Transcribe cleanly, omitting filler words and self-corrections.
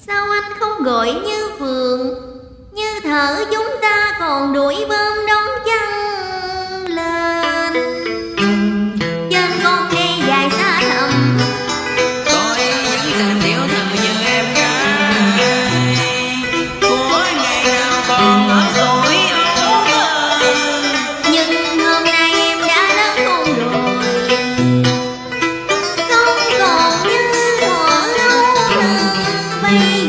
Sao anh không gọi như vườn, như thở chúng ta còn đuổi bơm đón chân lên. Trên con cây dài xa thẳm, tôi vẫn xem tiểu thư như em gái của ngày nào còn ở tuổi ấu thơ. nhưng hôm nay em đã lớn khôn rồi, không còn như thuở lâu nữa. Bây